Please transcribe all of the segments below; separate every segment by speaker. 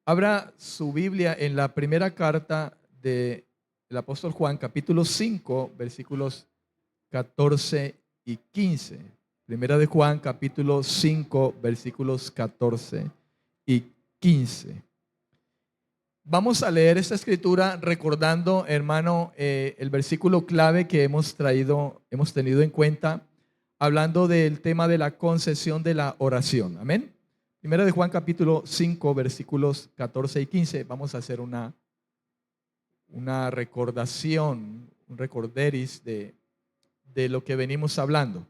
Speaker 1: Abra su Biblia en la primera carta del apóstol Juan, capítulo 5, versículos 14 y 15. Primera de Juan, capítulo 5, versículos 14 y 15. Vamos a leer esta escritura recordando, hermano, el versículo clave que hemos tenido en cuenta, hablando del tema de la concesión de la oración. Amén. Primera de Juan capítulo 5 versículos 14 y 15. Vamos a hacer una recordación, un recorderis de lo que venimos hablando.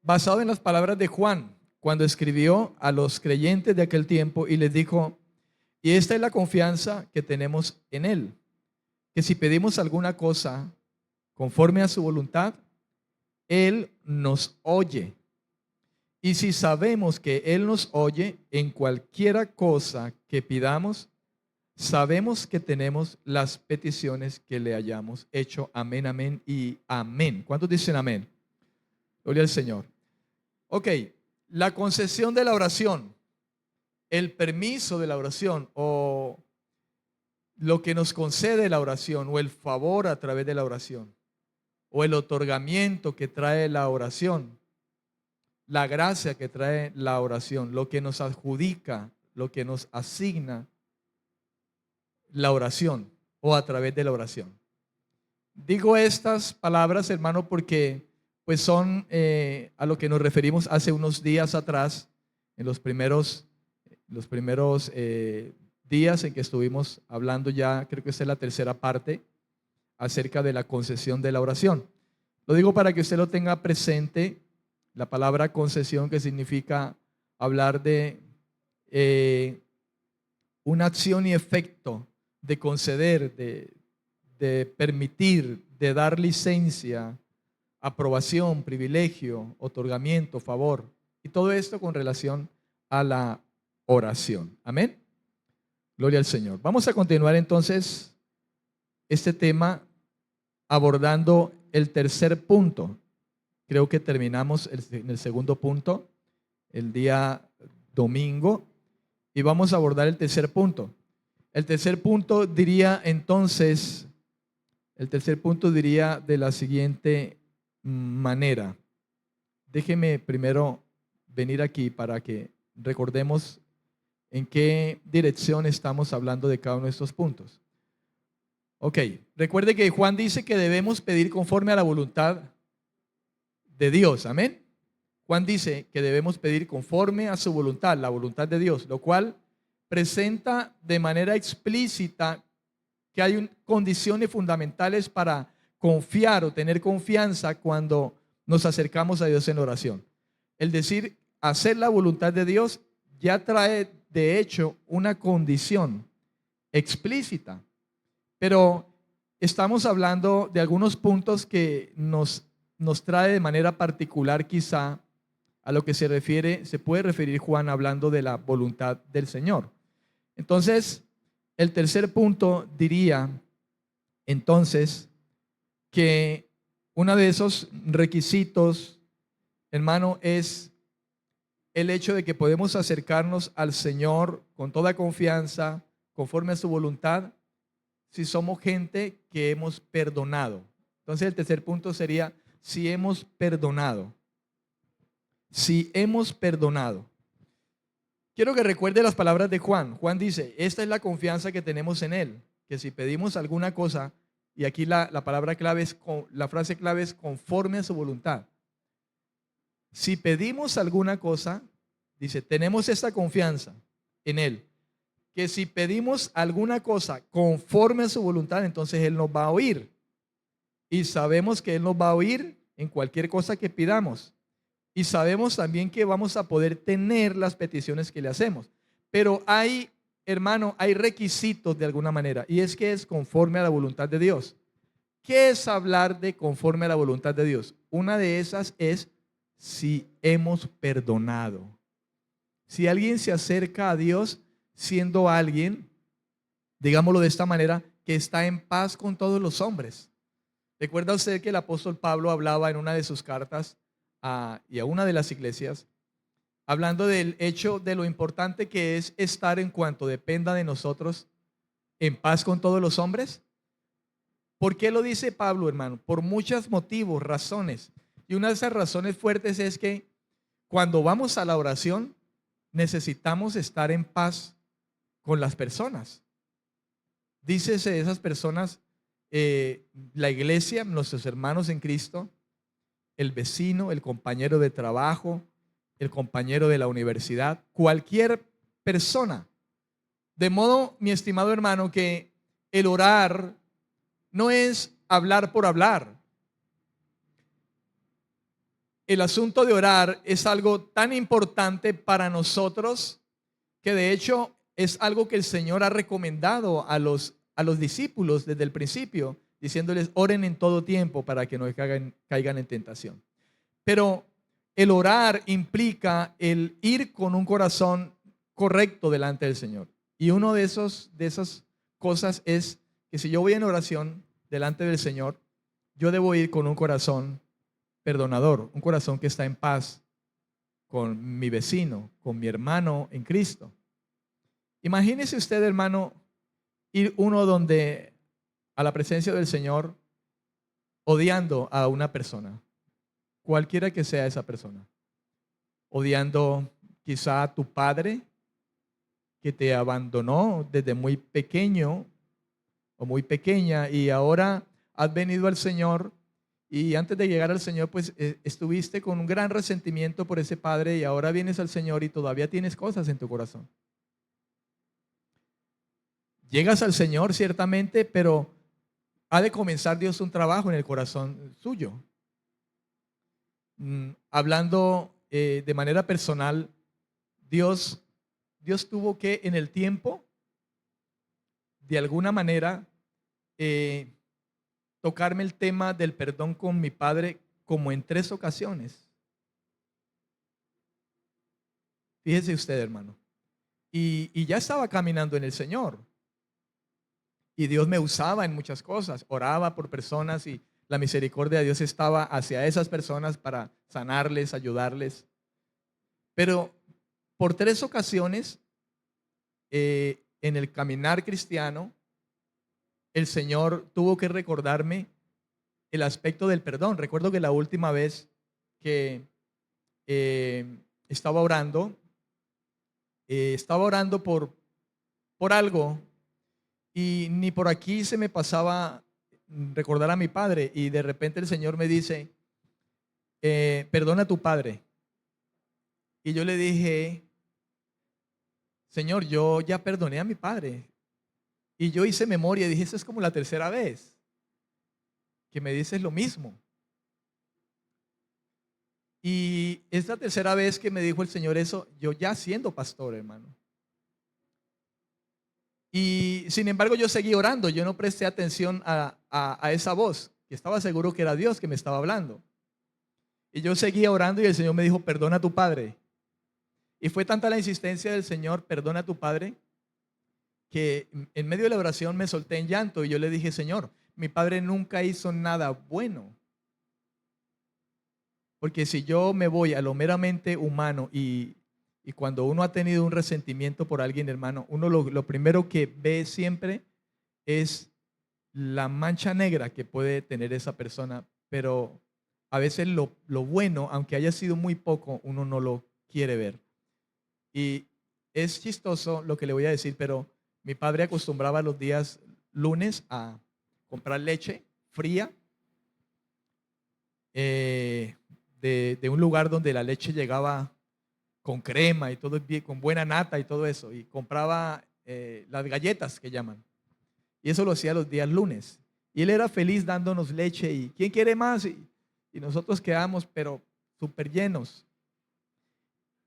Speaker 1: Basado en las palabras de Juan, cuando escribió a los creyentes de aquel tiempo y les dijo: y esta es la confianza que tenemos en Él, que si pedimos alguna cosa conforme a su voluntad, Él nos oye. Y si sabemos que Él nos oye en cualquiera cosa que pidamos, sabemos que tenemos las peticiones que le hayamos hecho. Amén, amén y amén. ¿Cuántos dicen amén? Gloria al Señor. Ok, la concesión de la oración, el permiso de la oración o lo que nos concede la oración o el favor a través de la oración o el otorgamiento que trae la oración, la gracia que trae la oración, lo que nos adjudica, lo que nos asigna la oración o a través de la oración. Digo estas palabras, hermano, porque pues son a lo que nos referimos hace unos días atrás, en los primeros días en que estuvimos hablando ya, creo que esta es la tercera parte, acerca de la concesión de la oración. Lo digo para que usted lo tenga presente, la palabra concesión, que significa hablar de una acción y efecto, de conceder, de permitir, de dar licencia, aprobación, privilegio, otorgamiento, favor, y todo esto con relación a la oración. Amén. Gloria al Señor. Vamos a continuar entonces este tema abordando el tercer punto. Creo que terminamos en el segundo punto el día domingo y vamos a abordar el tercer punto. El tercer punto diría de la siguiente manera. Déjeme primero venir aquí para que recordemos en qué dirección estamos hablando de cada uno de estos puntos. Ok, recuerde que Juan dice que debemos pedir conforme a la voluntad de Dios, amén. Juan dice que debemos pedir conforme a su voluntad, la voluntad de Dios, lo cual presenta de manera explícita que hay condiciones fundamentales para confiar o tener confianza cuando nos acercamos a Dios en oración. El decir hacer la voluntad de Dios ya trae de hecho una condición explícita, pero estamos hablando de algunos puntos que nos trae de manera particular quizá a lo que se puede referir Juan hablando de la voluntad del Señor. Entonces, el tercer punto diría entonces que uno de esos requisitos, hermano, es el hecho de que podemos acercarnos al Señor con toda confianza, conforme a su voluntad, si somos gente que hemos perdonado. Entonces el tercer punto sería si hemos perdonado. Si hemos perdonado. Quiero que recuerde las palabras de Juan. Juan dice, esta es la confianza que tenemos en Él, que si pedimos alguna cosa, y aquí la palabra clave es, la frase clave es conforme a su voluntad. Si pedimos alguna cosa, dice, tenemos esta confianza en Él, que si pedimos alguna cosa conforme a su voluntad, entonces Él nos va a oír. Y sabemos que Él nos va a oír en cualquier cosa que pidamos. Y sabemos también que vamos a poder tener las peticiones que le hacemos. Pero hay, hermano, hay requisitos de alguna manera. Y es que es conforme a la voluntad de Dios. ¿Qué es hablar de conforme a la voluntad de Dios? Una de esas es si hemos perdonado. Si alguien se acerca a Dios siendo alguien, digámoslo de esta manera, que está en paz con todos los hombres. ¿Recuerda usted que el apóstol Pablo hablaba en una de sus cartas y a una de las iglesias hablando del hecho de lo importante que es estar en cuanto dependa de nosotros en paz con todos los hombres. ¿Por qué lo dice Pablo, hermano? Por muchos motivos, razones. Y una de esas razones fuertes es que cuando vamos a la oración necesitamos estar en paz con las personas. Dícese de esas personas, la iglesia, nuestros hermanos en Cristo, el vecino, el compañero de trabajo, el compañero de la universidad, cualquier persona. De modo, mi estimado hermano, que el orar no es hablar por hablar. El asunto de orar es algo tan importante para nosotros que de hecho es algo que el Señor ha recomendado a los discípulos desde el principio, diciéndoles oren en todo tiempo para que no caigan en tentación. Pero el orar implica el ir con un corazón correcto delante del Señor. Y uno de esas cosas es que si yo voy en oración delante del Señor, yo debo ir con un corazón perdonador, un corazón que está en paz con mi vecino, con mi hermano en Cristo. Imagínese usted, hermano, ir uno donde a la presencia del Señor odiando a una persona, cualquiera que sea esa persona, odiando quizá a tu padre que te abandonó desde muy pequeño o muy pequeña y ahora has venido al Señor y antes de llegar al Señor pues estuviste con un gran resentimiento por ese padre y ahora vienes al Señor y todavía tienes cosas en tu corazón. Llegas al Señor ciertamente, pero ha de comenzar Dios un trabajo en el corazón suyo. Hablando de manera personal, Dios tuvo que en el tiempo, de alguna manera, tocarme el tema del perdón con mi padre como en 3 ocasiones. Fíjese usted, hermano. Y ya estaba caminando en el Señor. Y Dios me usaba en muchas cosas. Oraba por personas y la misericordia de Dios estaba hacia esas personas para sanarles, ayudarles. Pero por 3 ocasiones en el caminar cristiano, el Señor tuvo que recordarme el aspecto del perdón. Recuerdo que la última vez que eh, estaba orando por algo y ni por aquí se me pasaba recordar a mi padre y de repente el Señor me dice, perdona a tu padre. Y yo le dije, Señor, yo ya perdoné a mi padre. Y yo hice memoria y dije, esa es como la 3.ª vez que me dices lo mismo. Y es la 3.ª vez que me dijo el Señor eso, yo ya siendo pastor, hermano. Y sin embargo yo seguí orando, yo no presté atención a esa voz, que estaba seguro que era Dios que me estaba hablando. Y yo seguía orando y el Señor me dijo, perdona a tu padre. Y fue tanta la insistencia del Señor, perdona a tu padre, que en medio de la oración me solté en llanto y yo le dije, Señor, mi padre nunca hizo nada bueno. Porque si yo me voy a lo meramente humano y cuando uno ha tenido un resentimiento por alguien, hermano, uno lo primero que ve siempre es la mancha negra que puede tener esa persona, pero a veces lo bueno, aunque haya sido muy poco, uno no lo quiere ver. Y es chistoso lo que le voy a decir, pero mi padre acostumbraba los días lunes a comprar leche fría de un lugar donde la leche llegaba con crema y todo bien, con buena nata y todo eso, y compraba las galletas que llaman. Y eso lo hacía los días lunes. Y él era feliz dándonos leche y ¿quién quiere más? Y nosotros quedamos, pero súper llenos.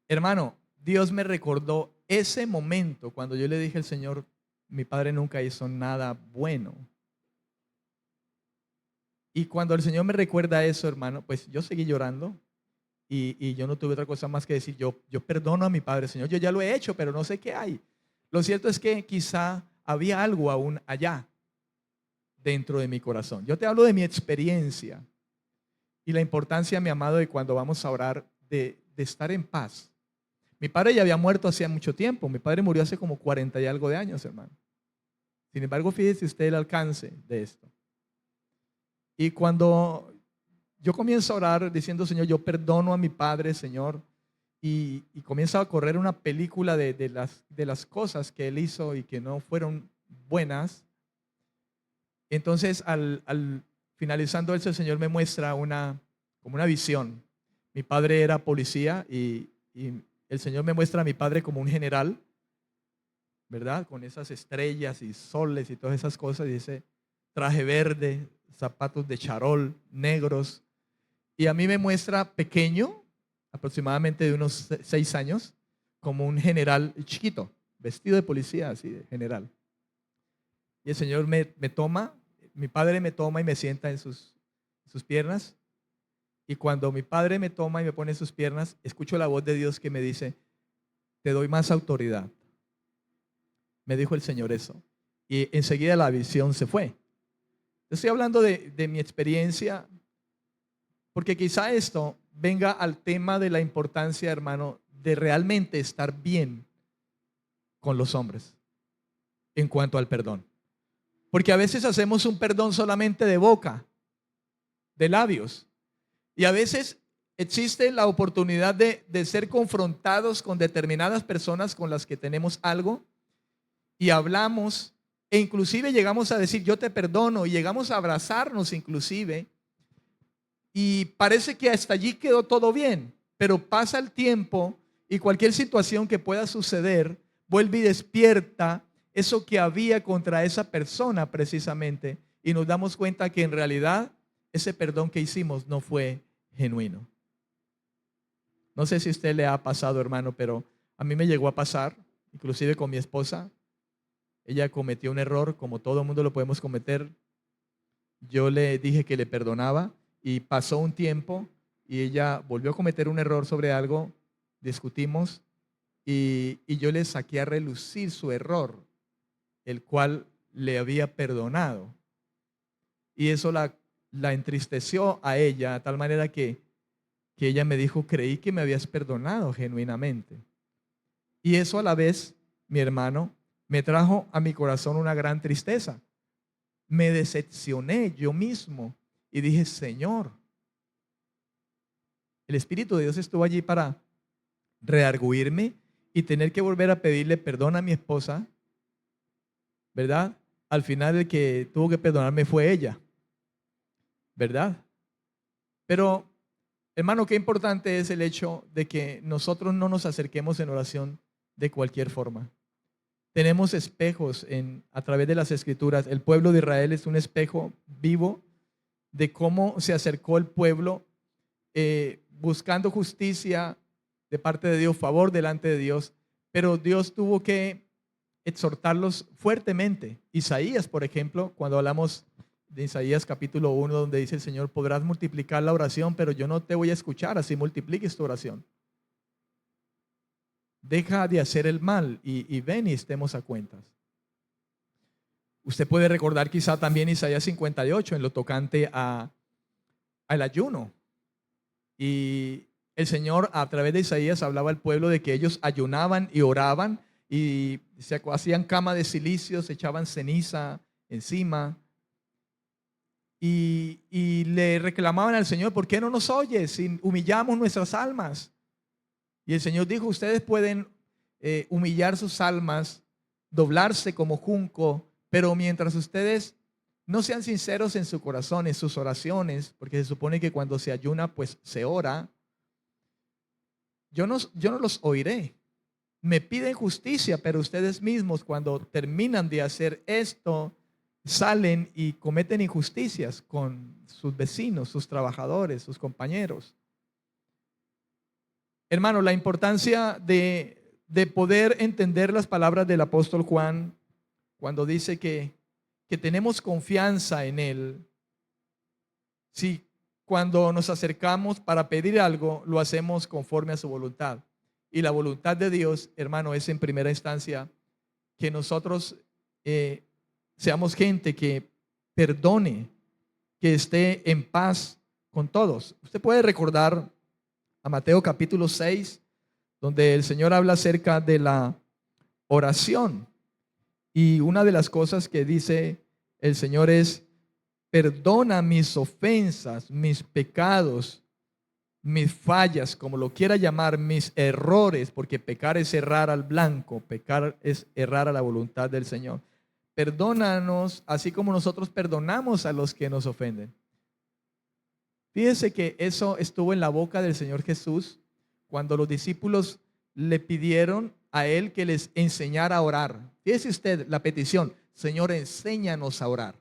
Speaker 1: Hermano, Dios me recordó ese momento cuando yo le dije al Señor, mi padre nunca hizo nada bueno. Y cuando el Señor me recuerda eso, hermano, pues yo seguí llorando y yo no tuve otra cosa más que decir, yo perdono a mi padre, Señor, yo ya lo he hecho, pero no sé qué hay. Lo cierto es que quizá había algo aún allá dentro de mi corazón. Yo te hablo de mi experiencia y la importancia, mi amado, de cuando vamos a orar, de estar en paz. Mi padre ya había muerto hacía mucho tiempo. Mi padre murió hace como 40 y algo de años, hermano. Sin embargo, fíjese usted el alcance de esto. Y cuando yo comienzo a orar diciendo, Señor, yo perdono a mi padre, Señor, y comienza a correr una película de las cosas que él hizo y que no fueron buenas. Entonces, al finalizando eso, el Señor me muestra como una visión. Mi padre era policía y el Señor me muestra a mi padre como un general, ¿verdad? Con esas estrellas y soles y todas esas cosas. Y dice, traje verde, zapatos de charol, negros. Y a mí me muestra pequeño, aproximadamente de unos 6 años, como un general chiquito, vestido de policía, así de general. Y el Señor me toma, mi padre me toma y me sienta en sus piernas. Y cuando mi padre me toma y me pone en sus piernas, escucho la voz de Dios que me dice, te doy más autoridad. Me dijo el Señor eso. Y enseguida la visión se fue. Estoy hablando de mi experiencia, porque quizá esto venga al tema de la importancia, hermano, de realmente estar bien con los hombres en cuanto al perdón. Porque a veces hacemos un perdón solamente de boca, de labios. Y a veces existe la oportunidad de ser confrontados con determinadas personas con las que tenemos algo y hablamos e inclusive llegamos a decir yo te perdono y llegamos a abrazarnos inclusive y parece que hasta allí quedó todo bien, pero pasa el tiempo y cualquier situación que pueda suceder vuelve y despierta eso que había contra esa persona precisamente y nos damos cuenta que en realidad ese perdón que hicimos no fue genuino. No sé si a usted le ha pasado, hermano, pero a mí me llegó a pasar, inclusive con mi esposa. Ella cometió un error, como todo mundo lo podemos cometer. Yo le dije que le perdonaba y pasó un tiempo y ella volvió a cometer un error sobre algo, discutimos y yo le saqué a relucir su error, el cual le había perdonado. Y eso la entristeció a ella, de tal manera que ella me dijo, creí que me habías perdonado genuinamente. Y eso a la vez, mi hermano, me trajo a mi corazón una gran tristeza. Me decepcioné yo mismo y dije, Señor, el Espíritu de Dios estuvo allí para redarguirme y tener que volver a pedirle perdón a mi esposa, ¿verdad? Al final el que tuvo que perdonarme fue ella, ¿verdad? Pero, hermano, qué importante es el hecho de que nosotros no nos acerquemos en oración de cualquier forma. Tenemos espejos a través de las Escrituras. El pueblo de Israel es un espejo vivo de cómo se acercó el pueblo buscando justicia de parte de Dios, favor delante de Dios, pero Dios tuvo que exhortarlos fuertemente. Isaías, por ejemplo, cuando hablamos de Isaías capítulo 1, donde dice el Señor, podrás multiplicar la oración, pero yo no te voy a escuchar así multipliques tu oración. Deja de hacer el mal y ven y estemos a cuentas. Usted puede recordar quizá también Isaías 58 en lo tocante al ayuno. Y el Señor a través de Isaías hablaba al pueblo de que ellos ayunaban y oraban y se hacían cama de cilicio, se echaban ceniza encima y le reclamaban al Señor, ¿por qué no nos oyes si humillamos nuestras almas? Y el Señor dijo, ustedes pueden humillar sus almas, doblarse como junco, pero mientras ustedes no sean sinceros en su corazón, en sus oraciones, porque se supone que cuando se ayuna, pues se ora, yo no los oiré. Me piden justicia, pero ustedes mismos cuando terminan de hacer esto, salen y cometen injusticias con sus vecinos, sus trabajadores, sus compañeros. Hermano, la importancia de poder entender las palabras del apóstol Juan cuando dice que tenemos confianza en Él. Si cuando nos acercamos para pedir algo, lo hacemos conforme a su voluntad. Y la voluntad de Dios, hermano, es en primera instancia que nosotros seamos gente que perdone, que esté en paz con todos. Usted puede recordar a Mateo capítulo 6, donde el Señor habla acerca de la oración. Y una de las cosas que dice el Señor es: perdona mis ofensas, mis pecados, mis fallas, como lo quiera llamar, mis errores, porque pecar es errar al blanco, pecar es errar a la voluntad del Señor. Perdónanos así como nosotros perdonamos a los que nos ofenden. Fíjese que eso estuvo en la boca del Señor Jesús cuando los discípulos le pidieron a Él que les enseñara a orar. Fíjese usted la petición: Señor, enséñanos a orar.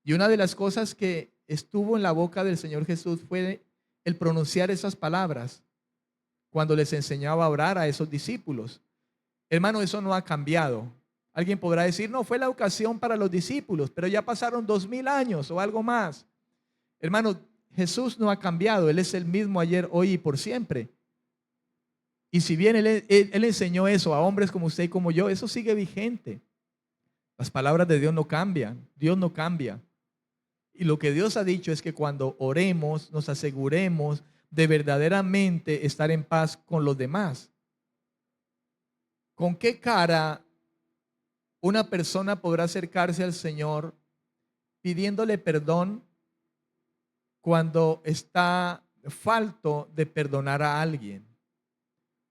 Speaker 1: Y una de las cosas que estuvo en la boca del Señor Jesús fue el pronunciar esas palabras cuando les enseñaba a orar a esos discípulos. Hermano, eso no ha cambiado. Alguien podrá decir: no, fue la ocasión para los discípulos, pero ya pasaron 2000 años o algo más. Hermano, Jesús no ha cambiado. Él es el mismo ayer, hoy y por siempre. Y si bien él enseñó eso a hombres como usted y como yo, eso sigue vigente. Las palabras de Dios no cambian. Dios no cambia. Y lo que Dios ha dicho es que cuando oremos, nos aseguremos de verdaderamente estar en paz con los demás. ¿Con qué cara una persona podrá acercarse al Señor pidiéndole perdón cuando está falto de perdonar a alguien?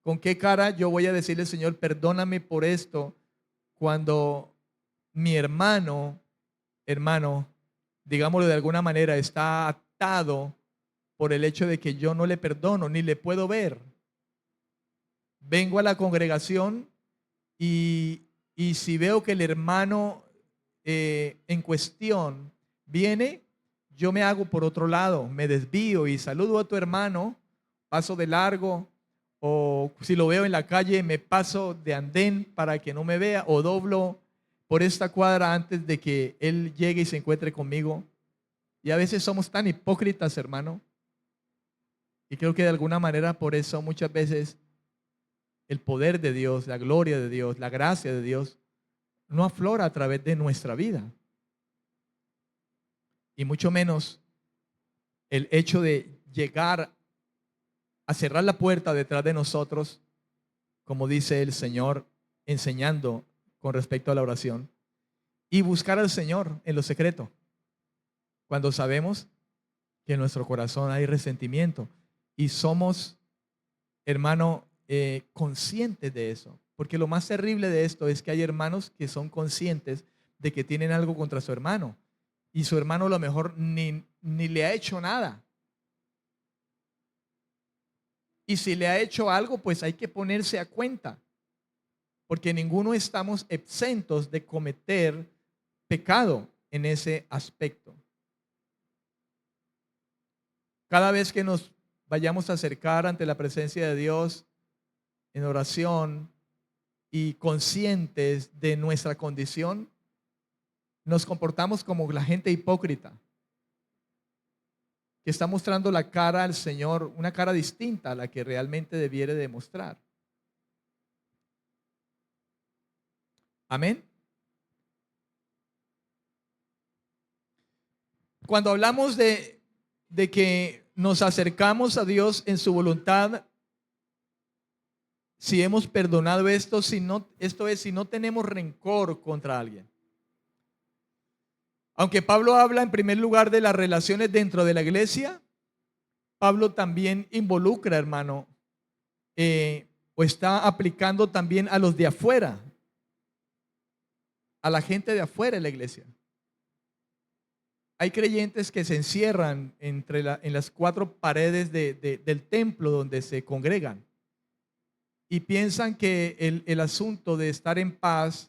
Speaker 1: ¿Con qué cara yo voy a decirle: Señor, perdóname por esto, cuando mi hermano, digámoslo de alguna manera, está atado por el hecho de que yo no le perdono ni le puedo ver? Vengo a la congregación y si veo que el hermano en cuestión viene, yo me hago por otro lado, me desvío y saludo a tu hermano, paso de largo, o si lo veo en la calle me paso de andén para que no me vea, o doblo por esta cuadra antes de que él llegue y se encuentre conmigo. Y a veces somos tan hipócritas, hermano, y creo que de alguna manera por eso muchas veces el poder de Dios, la gloria de Dios, la gracia de Dios no aflora a través de nuestra vida. Y mucho menos el hecho de llegar a cerrar la puerta detrás de nosotros, como dice el Señor enseñando con respecto a la oración, y buscar al Señor en lo secreto, cuando sabemos que en nuestro corazón hay resentimiento y somos, hermano, conscientes de eso. Porque lo más terrible de esto es que hay hermanos que son conscientes de que tienen algo contra su hermano y su hermano a lo mejor ni le ha hecho nada. Y si le ha hecho algo, pues hay que ponerse a cuenta, porque ninguno estamos exentos de cometer pecado en ese aspecto. Cada vez que nos vayamos a acercar ante la presencia de Dios en oración y conscientes de nuestra condición, nos comportamos como la gente hipócrita, que está mostrando la cara al Señor, una cara distinta a la que realmente debiera demostrar. Amén. Cuando hablamos de que nos acercamos a Dios en su voluntad, si hemos perdonado esto, esto es, si no tenemos rencor contra alguien. Aunque Pablo habla en primer lugar de las relaciones dentro de la iglesia, Pablo también involucra, hermano, o está aplicando también a los de afuera, a la gente de afuera de la iglesia. Hay creyentes que se encierran en las cuatro paredes del templo donde se congregan y piensan que el asunto de estar en paz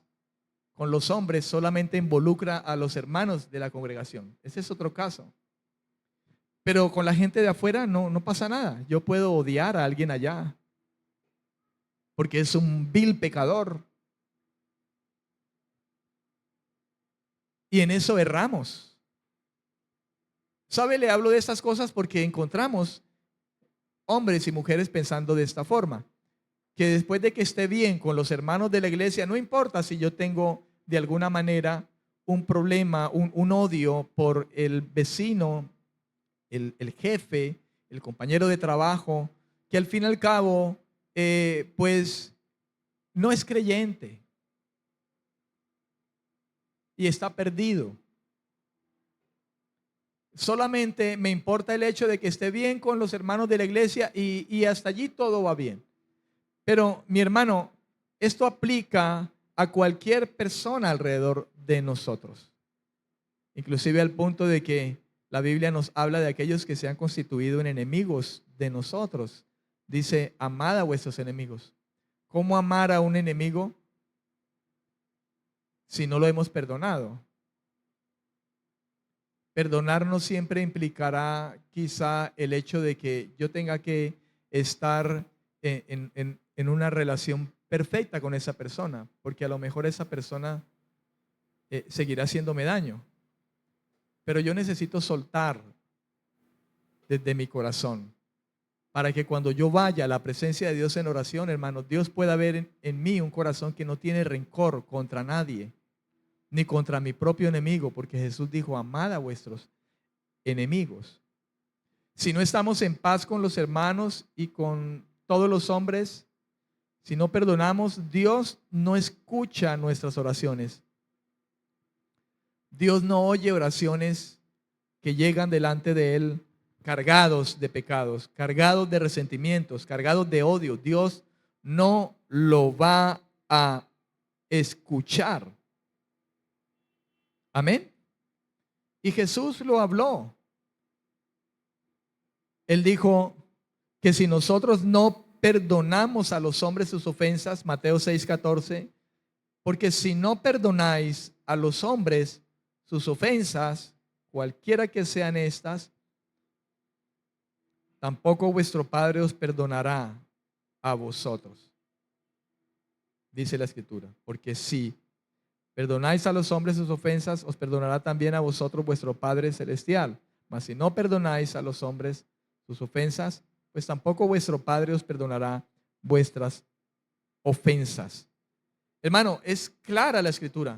Speaker 1: con los hombres solamente involucra a los hermanos de la congregación. Ese es otro caso. Pero con la gente de afuera no pasa nada. Yo puedo odiar a alguien allá porque es un vil pecador. Y en eso erramos. ¿Sabe? Le hablo de estas cosas porque encontramos hombres y mujeres pensando de esta forma, que después de que esté bien con los hermanos de la iglesia, no importa si yo tengo de alguna manera un problema, un odio por el vecino, el jefe, el compañero de trabajo, que al fin y al cabo, pues no es creyente y está perdido. Solamente me importa el hecho de que esté bien con los hermanos de la iglesia y hasta allí todo va bien. Pero mi hermano, esto aplica a cualquier persona alrededor de nosotros. Inclusive al punto de que la Biblia nos habla de aquellos que se han constituido en enemigos de nosotros. Dice, amad a vuestros enemigos. ¿Cómo amar a un enemigo si no lo hemos perdonado? Perdonar no siempre implicará quizá el hecho de que yo tenga que estar en una relación perfecta con esa persona, porque a lo mejor esa persona seguirá haciéndome daño. Pero yo necesito soltar desde mi corazón para que cuando yo vaya a la presencia de Dios en oración, hermanos, Dios pueda ver en mí un corazón que no tiene rencor contra nadie, ni contra mi propio enemigo, porque Jesús dijo, amad a vuestros enemigos. Si no estamos en paz con los hermanos y con todos los hombres, si no perdonamos, Dios no escucha nuestras oraciones. Dios no oye oraciones que llegan delante de Él cargados de pecados, cargados de resentimientos, cargados de odio. Dios no lo va a escuchar. Amén. Y Jesús lo habló. Él dijo que si nosotros no perdonamos a los hombres sus ofensas, Mateo 6:14, porque si no perdonáis a los hombres sus ofensas, cualquiera que sean estas, tampoco vuestro Padre os perdonará a vosotros. Dice la Escritura, porque si perdonáis a los hombres sus ofensas, os perdonará también a vosotros vuestro Padre Celestial. Mas si no perdonáis a los hombres sus ofensas, pues tampoco vuestro Padre os perdonará vuestras ofensas. Hermano, es clara la Escritura.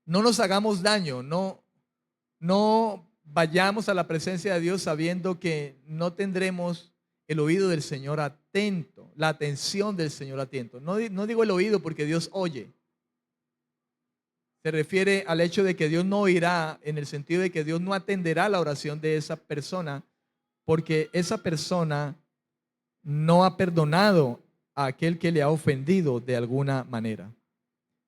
Speaker 1: No nos hagamos daño, no vayamos a la presencia de Dios sabiendo que no tendremos el oído del Señor atento, la atención del Señor atento. No digo el oído porque Dios oye. Se refiere al hecho de que Dios no oirá en el sentido de que Dios no atenderá la oración de esa persona porque esa persona no ha perdonado a aquel que le ha ofendido de alguna manera.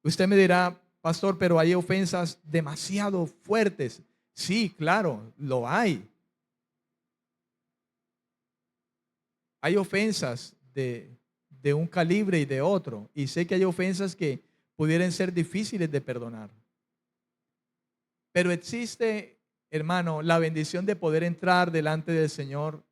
Speaker 1: Usted me dirá, pastor, pero hay ofensas demasiado fuertes. Sí, claro, lo hay. Hay ofensas de un calibre y de otro. Y sé que hay ofensas que pudieran ser difíciles de perdonar. Pero existe, hermano, la bendición de poder entrar delante del Señor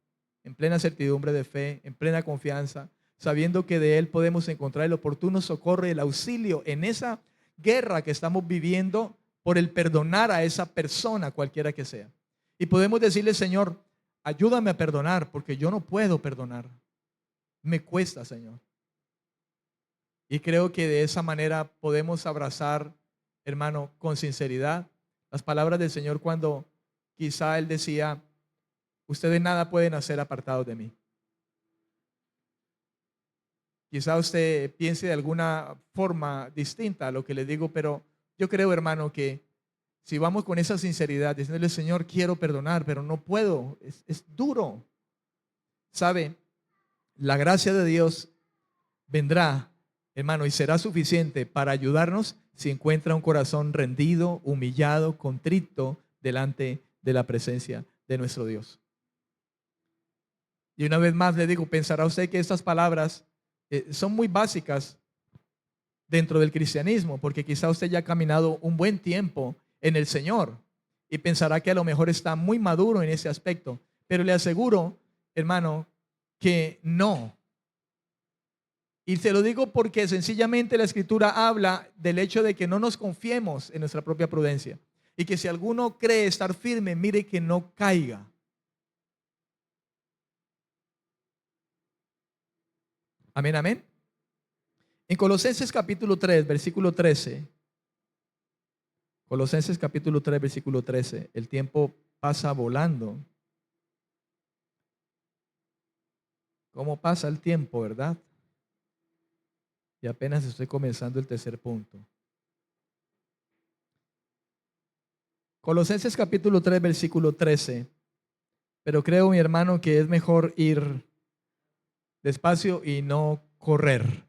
Speaker 1: en plena certidumbre de fe, en plena confianza, sabiendo que de Él podemos encontrar el oportuno socorro y el auxilio en esa guerra que estamos viviendo por el perdonar a esa persona, cualquiera que sea. Y podemos decirle, Señor, ayúdame a perdonar porque yo no puedo perdonar. Me cuesta, Señor. Y creo que de esa manera podemos abrazar, hermano, con sinceridad las palabras del Señor cuando quizá Él decía, ustedes nada pueden hacer apartados de mí. Quizá usted piense de alguna forma distinta a lo que le digo, pero yo creo, hermano, que si vamos con esa sinceridad, diciéndole, Señor, quiero perdonar, pero no puedo, es duro. ¿Sabe? La gracia de Dios vendrá, hermano, y será suficiente para ayudarnos si encuentra un corazón rendido, humillado, contrito delante de la presencia de nuestro Dios. Y una vez más le digo, pensará usted que estas palabras son muy básicas dentro del cristianismo, porque quizá usted ya ha caminado un buen tiempo en el Señor y pensará que a lo mejor está muy maduro en ese aspecto, pero le aseguro, hermano, que no. Y se lo digo porque sencillamente la Escritura habla del hecho de que no nos confiemos en nuestra propia prudencia y que si alguno cree estar firme, mire que no caiga. Amén, amén. En Colosenses capítulo 3, versículo 13, Colosenses capítulo 3, versículo 13, el tiempo pasa volando. ¿Cómo pasa el tiempo, verdad? Y apenas estoy comenzando el tercer punto. Colosenses capítulo 3, versículo 13. Pero creo, mi hermano, que es mejor ir despacio y no correr.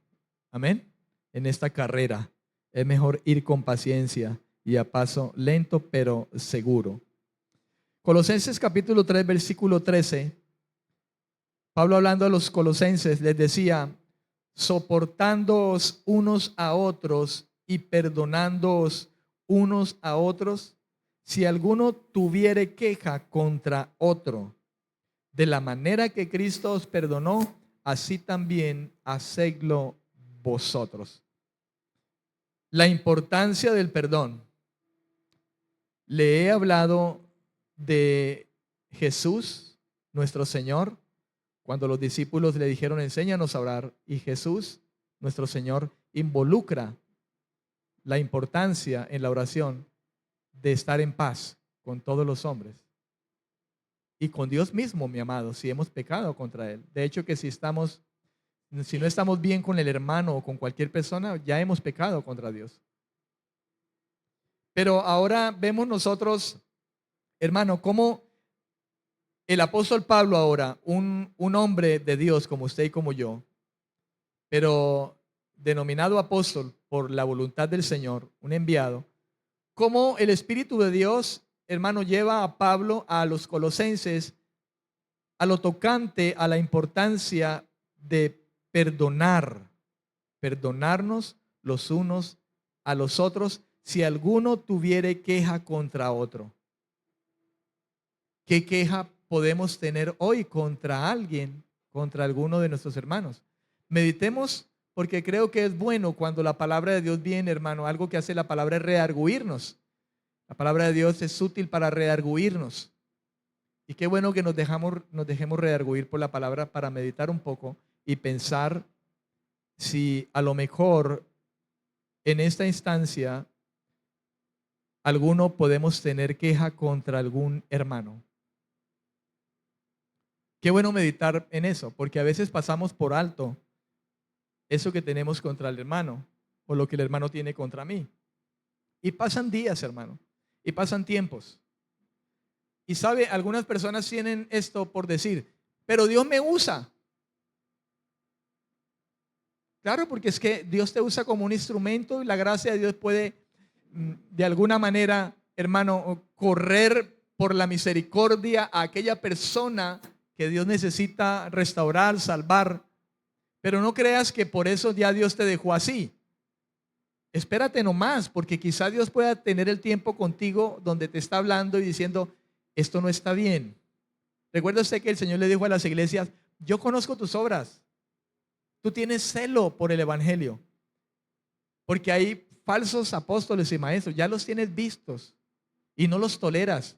Speaker 1: Amén. En esta carrera es mejor ir con paciencia y a paso lento pero seguro. Colosenses capítulo 3, versículo 13. Pablo, hablando a los colosenses, les decía: soportándoos unos a otros y perdonándoos unos a otros, si alguno tuviere queja contra otro, de la manera que Cristo os perdonó, así también hacedlo vosotros. La importancia del perdón. Le he hablado de Jesús, nuestro Señor, cuando los discípulos le dijeron: enséñanos a orar. Y Jesús, nuestro Señor, involucra la importancia en la oración de estar en paz con todos los hombres y con Dios mismo, mi amado, si hemos pecado contra Él. De hecho, que si no estamos bien con el hermano o con cualquier persona, ya hemos pecado contra Dios. Pero ahora vemos nosotros, hermano, cómo el apóstol Pablo ahora, un hombre de Dios como usted y como yo, pero denominado apóstol por la voluntad del Señor, un enviado, cómo el Espíritu de Dios, hermano, lleva a Pablo a los colosenses a lo tocante a la importancia de perdonarnos los unos a los otros si alguno tuviere queja contra otro. ¿Qué queja podemos tener hoy contra alguien, contra alguno de nuestros hermanos? Meditemos, porque creo que es bueno cuando la palabra de Dios viene, hermano. Algo que hace la palabra es redarguirnos. La palabra de Dios es útil para redarguirnos. Y qué bueno que nos dejemos redarguir por la palabra para meditar un poco y pensar si a lo mejor en esta instancia alguno podemos tener queja contra algún hermano. Qué bueno meditar en eso, porque a veces pasamos por alto eso que tenemos contra el hermano o lo que el hermano tiene contra mí. Y pasan días, hermano, y pasan tiempos. Y sabe, algunas personas tienen esto por decir: pero Dios me usa. Claro, porque es que Dios te usa como un instrumento y la gracia de Dios puede, de alguna manera, hermano, correr por la misericordia a aquella persona que Dios necesita restaurar, salvar. Pero no creas que por eso ya Dios te dejó así. Espérate nomás, porque quizá Dios pueda tener el tiempo contigo donde te está hablando y diciendo: esto no está bien. Recuerda usted que el Señor le dijo a las iglesias: yo conozco tus obras. Tú tienes celo por el evangelio, porque hay falsos apóstoles y maestros, ya los tienes vistos y no los toleras.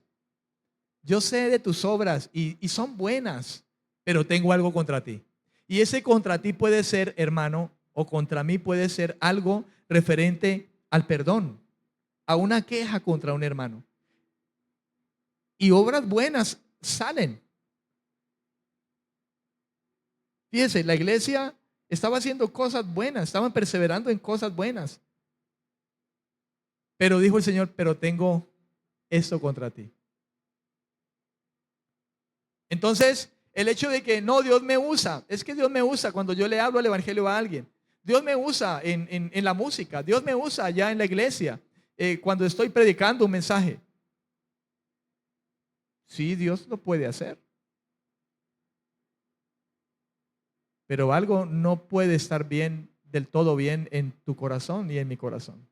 Speaker 1: Yo sé de tus obras y son buenas, pero tengo algo contra ti. Y ese contra ti puede ser, hermano, o contra mí puede ser algo referente al perdón, a una queja contra un hermano. Y obras buenas salen. Fíjese, la iglesia estaba haciendo cosas buenas, estaban perseverando en cosas buenas. Pero dijo el Señor: pero tengo esto contra ti. Entonces, el hecho de que no, Dios me usa, es que Dios me usa cuando yo le hablo el evangelio a alguien. Dios me usa en la música. Dios me usa allá en la iglesia, cuando estoy predicando un mensaje. Sí, Dios lo puede hacer. Pero algo no puede estar bien, del todo bien, en tu corazón y en mi corazón.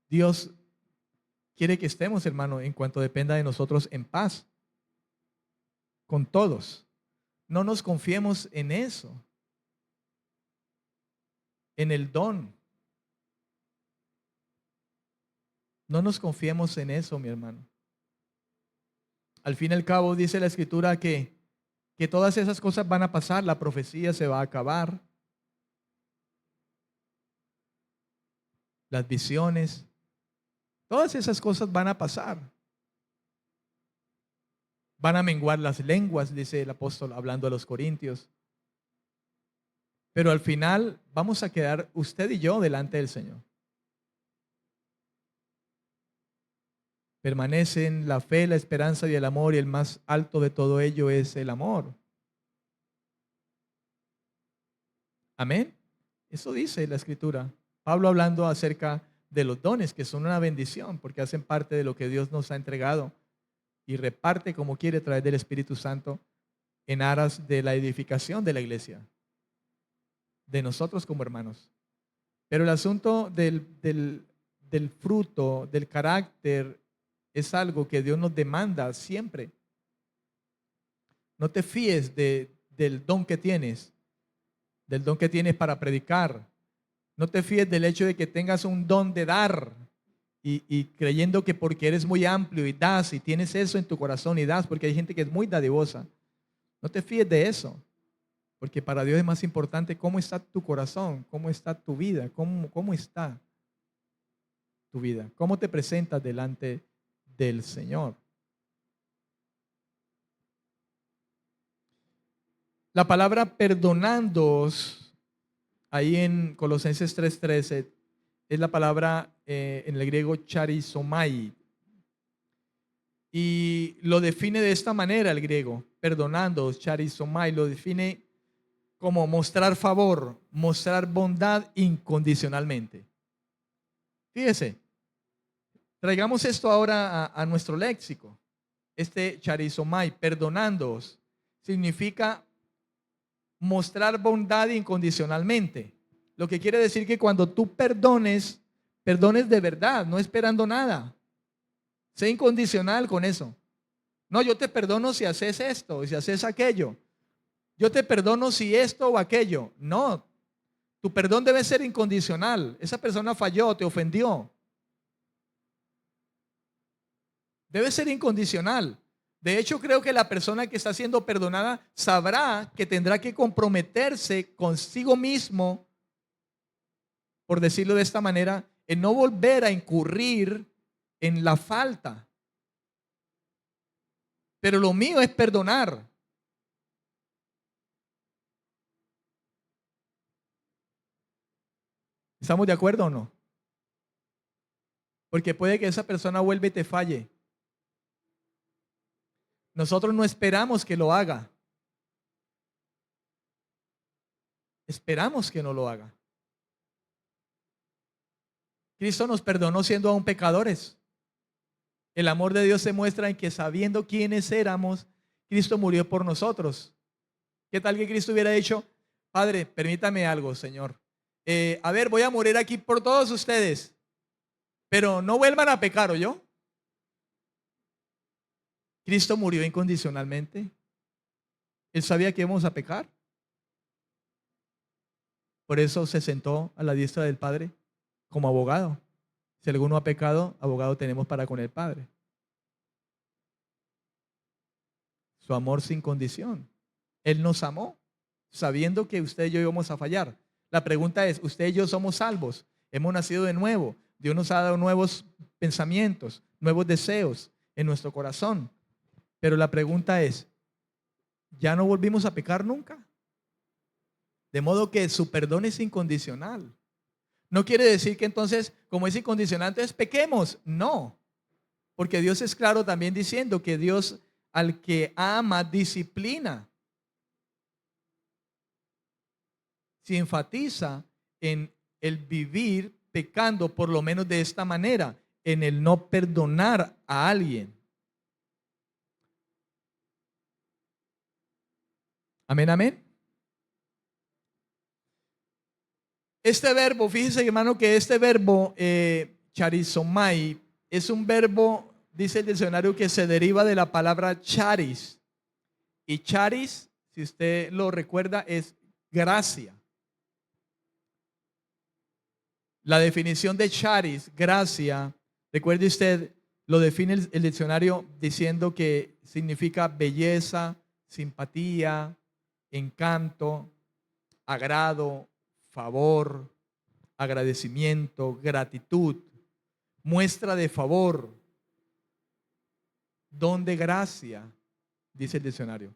Speaker 1: Dios quiere que estemos, hermano, en cuanto dependa de nosotros, en paz con todos. No nos confiemos en eso, en el don. No nos confiemos en eso, mi hermano. Al fin y al cabo dice la escritura que todas esas cosas van a pasar, la profecía se va a acabar, las visiones, todas esas cosas van a pasar. Van a menguar las lenguas, dice el apóstol hablando a los corintios. Pero al final vamos a quedar usted y yo delante del Señor. Permanecen la fe, la esperanza y el amor, y el más alto de todo ello es el amor. Amén. Eso dice la Escritura. Pablo hablando acerca de los dones, que son una bendición, porque hacen parte de lo que Dios nos ha entregado y reparte como quiere a través del Espíritu Santo en aras de la edificación de la iglesia, de nosotros como hermanos. Pero el asunto del fruto, del carácter, es algo que Dios nos demanda siempre. No te fíes del don que tienes, del don que tienes para predicar. No te fíes del hecho de que tengas un don de dar y creyendo que porque eres muy amplio y das y tienes eso en tu corazón y das, porque hay gente que es muy dadivosa. No te fíes de eso, porque para Dios es más importante cómo está tu corazón, cómo está tu vida, cómo está tu vida, cómo te presentas delante del Señor. La palabra perdonándoos, ahí en Colosenses 3:13, es la palabra en el griego charizomai. Y lo define de esta manera el griego, perdonándoos, charizomai, lo define como mostrar favor, mostrar bondad incondicionalmente. Fíjese, traigamos esto ahora a nuestro léxico. Este charizomai, perdonándoos, significa mostrar bondad incondicionalmente. Lo que quiere decir que cuando tú perdones, perdones de verdad, no esperando nada. Sé incondicional con eso. No, yo te perdono si haces esto, si haces aquello. Yo te perdono si esto o aquello. No, tu perdón debe ser incondicional. Esa persona falló, te ofendió. Debe ser incondicional. De hecho, creo que la persona que está siendo perdonada sabrá que tendrá que comprometerse consigo mismo, por decirlo de esta manera, en no volver a incurrir en la falta. Pero lo mío es perdonar. ¿Estamos de acuerdo o no? Porque puede que esa persona vuelva y te falle. Nosotros no esperamos que lo haga. Esperamos que no lo haga. Cristo nos perdonó siendo aún pecadores. El amor de Dios se muestra en que sabiendo quiénes éramos, Cristo murió por nosotros. ¿Qué tal que Cristo hubiera dicho, Padre, permítame algo, Señor? A ver, voy a morir aquí por todos ustedes, pero no vuelvan a pecar, ¿o yo? Cristo murió incondicionalmente. Él sabía que íbamos a pecar. Por eso se sentó a la diestra del Padre como abogado. Si alguno ha pecado, abogado tenemos para con el Padre. Su amor sin condición. Él nos amó, sabiendo que usted y yo íbamos a fallar. La pregunta es, ¿usted y yo somos salvos? Hemos nacido de nuevo. Dios nos ha dado nuevos pensamientos, nuevos deseos en nuestro corazón. Pero la pregunta es, ¿ya no volvimos a pecar nunca? De modo que su perdón es incondicional. No quiere decir que entonces, como es incondicional, entonces pequemos. No, porque Dios es claro también diciendo que Dios al que ama disciplina. Se enfatiza en el vivir pecando, por lo menos de esta manera, en el no perdonar a alguien. Amén, amén. Este verbo, fíjese hermano que este verbo charizomai es un verbo, dice el diccionario, que se deriva de la palabra charis. Y charis, si usted lo recuerda, es gracia. La definición de charis, gracia, recuerde usted, lo define el diccionario diciendo que significa belleza, simpatía, encanto, agrado, favor, agradecimiento, gratitud, muestra de favor, don de gracia. dice el diccionario.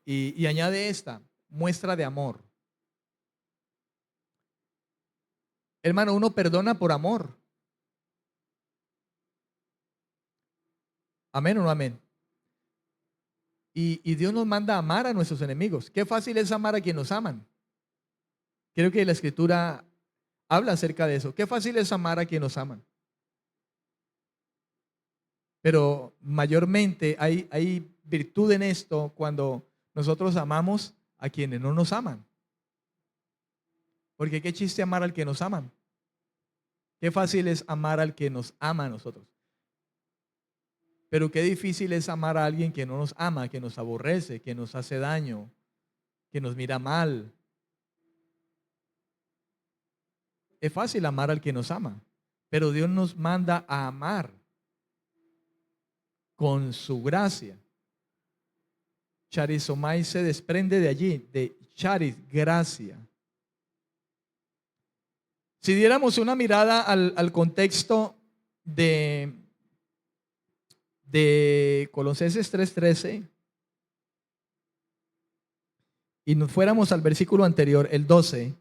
Speaker 1: Y añade esta, muestra de amor. Hermano, uno perdona por amor. Amén o no amén. Y Dios nos manda a amar a nuestros enemigos. Qué fácil es amar a quienes nos aman. Creo que la Escritura habla acerca de eso. Qué fácil es amar a quienes nos aman. Pero mayormente hay virtud en esto cuando nosotros amamos a quienes no nos aman. Porque qué chiste amar al que nos aman. Qué fácil es amar al que nos ama a nosotros. Pero qué difícil es amar a alguien que no nos ama, que nos aborrece, que nos hace daño, que nos mira mal. Es fácil amar al que nos ama, pero Dios nos manda a amar con su gracia. Charizomai se desprende de allí, de charis, gracia. Si diéramos una mirada al contexto de Colosenses 3:13 y nos fuéramos al versículo anterior, el 12,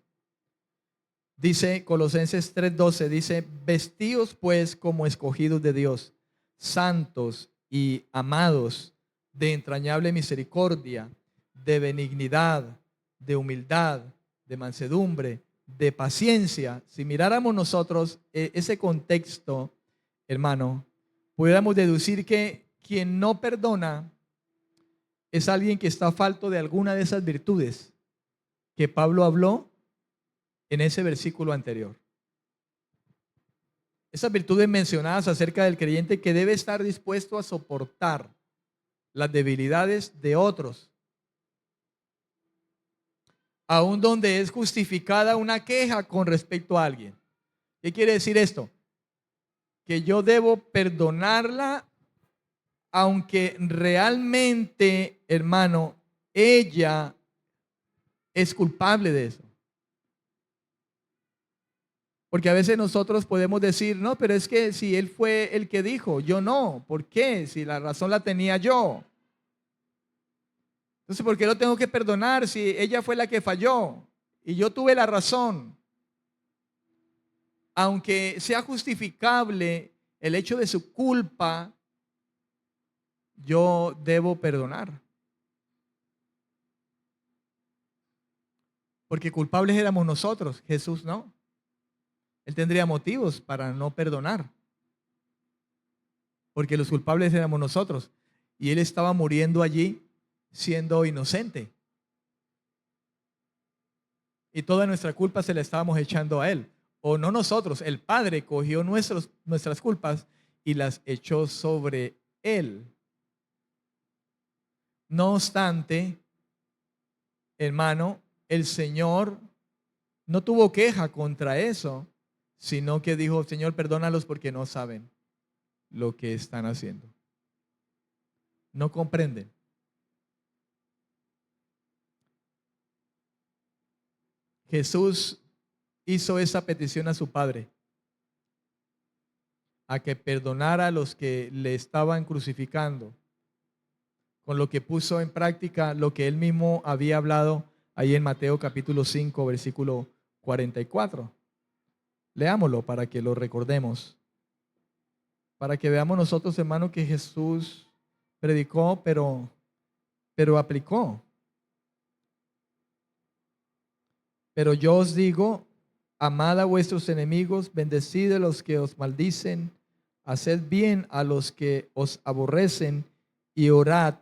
Speaker 1: dice Colosenses 3:12, dice, vestíos pues como escogidos de Dios, santos y amados, de entrañable misericordia, de benignidad, de humildad, de mansedumbre, de paciencia. Si miráramos nosotros ese contexto, hermano, pudiéramos deducir que quien no perdona es alguien que está falto de alguna de esas virtudes que Pablo habló en ese versículo anterior. Esas virtudes mencionadas acerca del creyente que debe estar dispuesto a soportar las debilidades de otros, aun donde es justificada una queja con respecto a alguien. ¿Qué quiere decir esto? Que yo debo perdonarla aunque realmente, hermano, ella es culpable de eso. Porque a veces nosotros podemos decir, no, pero es que si él fue el que dijo, yo no. ¿Por qué? Si la razón la tenía yo. Entonces, ¿por qué lo tengo que perdonar si ella fue la que falló y yo tuve la razón? Aunque sea justificable el hecho de su culpa, yo debo perdonar. Porque culpables éramos nosotros, Jesús no. Él tendría motivos para no perdonar. Porque los culpables éramos nosotros. Y él estaba muriendo allí siendo inocente. Y toda nuestra culpa se la estábamos echando a él. O no nosotros, el Padre cogió nuestras culpas y las echó sobre él. No obstante, hermano, el Señor no tuvo queja contra eso, sino que dijo, Señor, perdónalos porque no saben lo que están haciendo. No comprenden. Jesús hizo esa petición a su Padre, a que perdonara a los que le estaban crucificando, con lo que puso en práctica lo que él mismo había hablado ahí en Mateo capítulo 5, versículo 44. Leámoslo para que lo recordemos, para que veamos nosotros, hermano, que Jesús predicó, pero aplicó. Pero yo os digo, amad a vuestros enemigos, bendecid a los que os maldicen, haced bien a los que os aborrecen y orad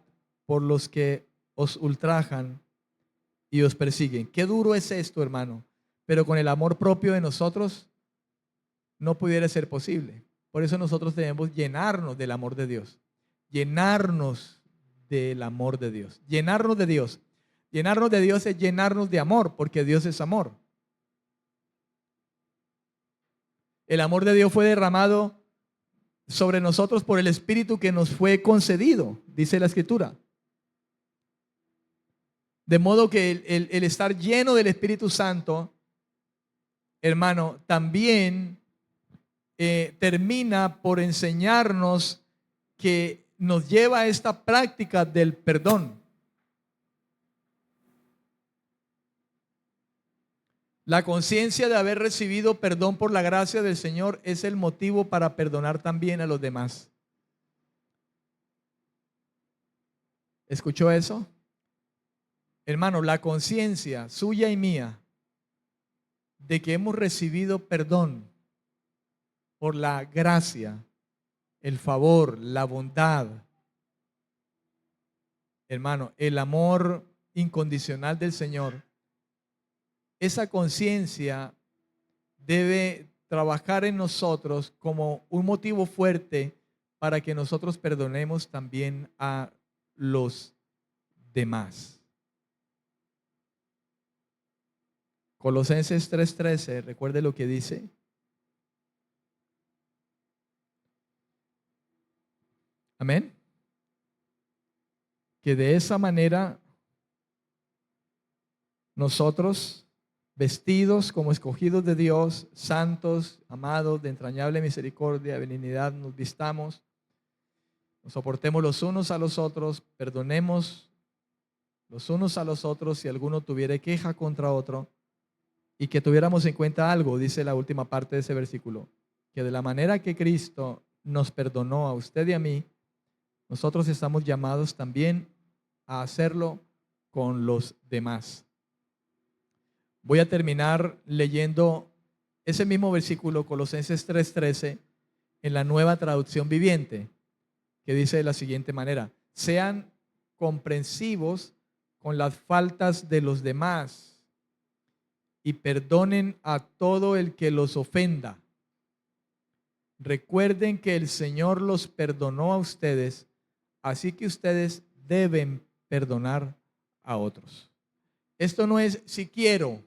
Speaker 1: por los que os ultrajan y os persiguen. Qué duro es esto, hermano, pero con el amor propio de nosotros no pudiera ser posible. Por eso nosotros debemos llenarnos del amor de Dios, llenarnos del amor de Dios, llenarnos de Dios. Llenarnos de Dios es llenarnos de amor, porque Dios es amor. El amor de Dios fue derramado sobre nosotros por el Espíritu que nos fue concedido, dice la Escritura. De modo que el estar lleno del Espíritu Santo, hermano, también termina por enseñarnos que nos lleva a esta práctica del perdón. La conciencia de haber recibido perdón por la gracia del Señor es el motivo para perdonar también a los demás. ¿Escuchó eso? Hermano, la conciencia suya y mía de que hemos recibido perdón por la gracia, el favor, la bondad, hermano, el amor incondicional del Señor, esa conciencia debe trabajar en nosotros como un motivo fuerte para que nosotros perdonemos también a los demás. Colosenses 3:13, recuerde lo que dice. Amén. Que de esa manera nosotros, vestidos como escogidos de Dios, santos, amados, de entrañable misericordia, benignidad, nos vistamos, nos soportemos los unos a los otros, perdonemos los unos a los otros si alguno tuviere queja contra otro, y que tuviéramos en cuenta algo, dice la última parte de ese versículo, que de la manera que Cristo nos perdonó a usted y a mí, nosotros estamos llamados también a hacerlo con los demás. Voy a terminar leyendo ese mismo versículo, Colosenses 3:13, en la Nueva Traducción Viviente, que dice de la siguiente manera: sean comprensivos con las faltas de los demás y perdonen a todo el que los ofenda. Recuerden que el Señor los perdonó a ustedes, así que ustedes deben perdonar a otros. Esto no es si quiero,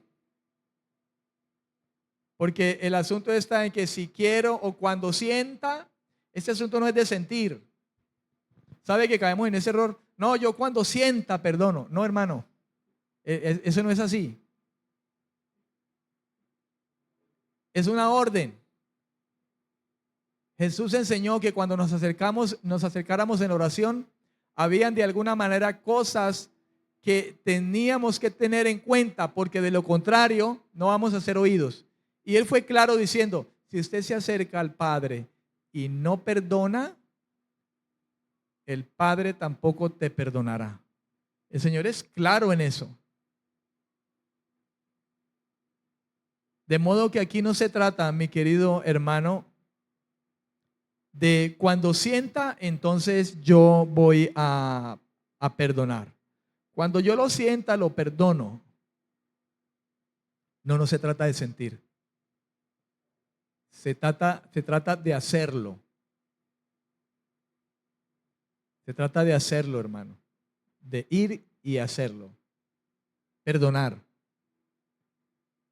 Speaker 1: porque el asunto está en que si quiero o cuando sienta. Este asunto no es de sentir. ¿Sabe que caemos en ese error? No, yo cuando sienta perdono. No, hermano, eso no es así. Es una orden. Jesús enseñó que cuando nos acercáramos en oración, habían de alguna manera cosas que teníamos que tener en cuenta, porque de lo contrario no vamos a ser oídos. Y él fue claro diciendo: si usted se acerca al Padre y no perdona, el Padre tampoco te perdonará. El Señor es claro en eso. De modo que aquí no se trata, mi querido hermano, de cuando sienta, entonces yo voy a perdonar. Cuando yo lo sienta, lo perdono. No se trata de sentir. Se trata de hacerlo. Se trata de hacerlo, hermano. De ir y hacerlo. Perdonar.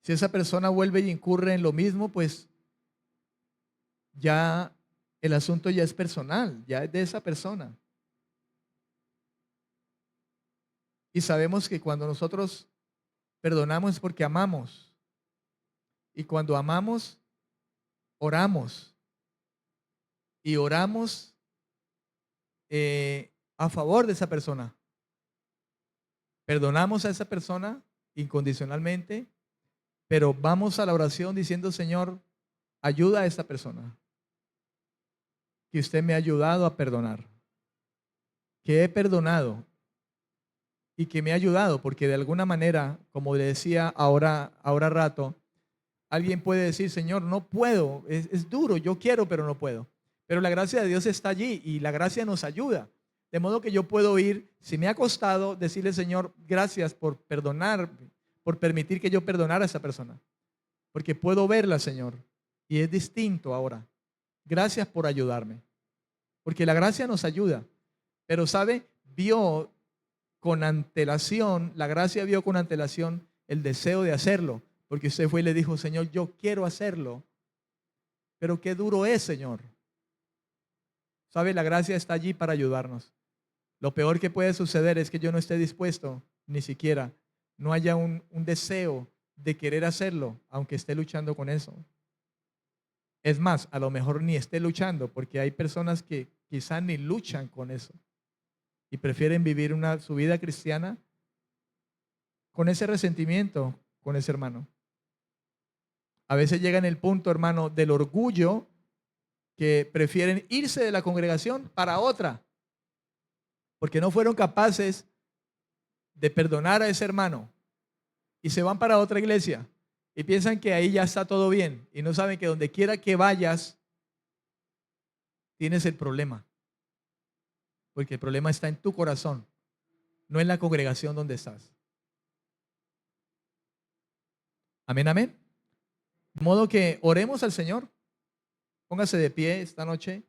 Speaker 1: Si esa persona vuelve y incurre en lo mismo, pues ya el asunto ya es personal, ya es de esa persona. Y sabemos que cuando nosotros perdonamos es porque amamos. Y cuando amamos, oramos. Y oramos a favor de esa persona. Perdonamos a esa persona incondicionalmente, pero vamos a la oración diciendo: Señor, ayuda a esta persona que usted me ha ayudado a perdonar, que he perdonado y que me ha ayudado, porque de alguna manera, como le decía ahora rato, alguien puede decir: Señor, no puedo, es duro, yo quiero, pero no puedo. Pero la gracia de Dios está allí y la gracia nos ayuda. De modo que yo puedo ir, si me ha costado, decirle: Señor, gracias por perdonar, por permitir que yo perdonara a esa persona. Porque puedo verla, Señor, y es distinto ahora. Gracias por ayudarme. Porque la gracia nos ayuda. Pero, ¿sabe? La gracia vio con antelación el deseo de hacerlo. Porque usted fue y le dijo: Señor, yo quiero hacerlo. Pero qué duro es, Señor. ¿Sabe? La gracia está allí para ayudarnos. Lo peor que puede suceder es que yo no esté dispuesto, ni siquiera, no haya un deseo de querer hacerlo, aunque esté luchando con eso. Es más, a lo mejor ni esté luchando, porque hay personas que quizás ni luchan con eso y prefieren vivir su vida cristiana con ese resentimiento con ese hermano. A veces llega en el punto, hermano, del orgullo, que prefieren irse de la congregación para otra, porque no fueron capaces de perdonar a ese hermano y se van para otra iglesia y piensan que ahí ya está todo bien y no saben que donde quiera que vayas tienes el problema, porque el problema está en tu corazón, no en la congregación donde estás. Amén, amén. De modo que oremos al Señor. Póngase de pie esta noche.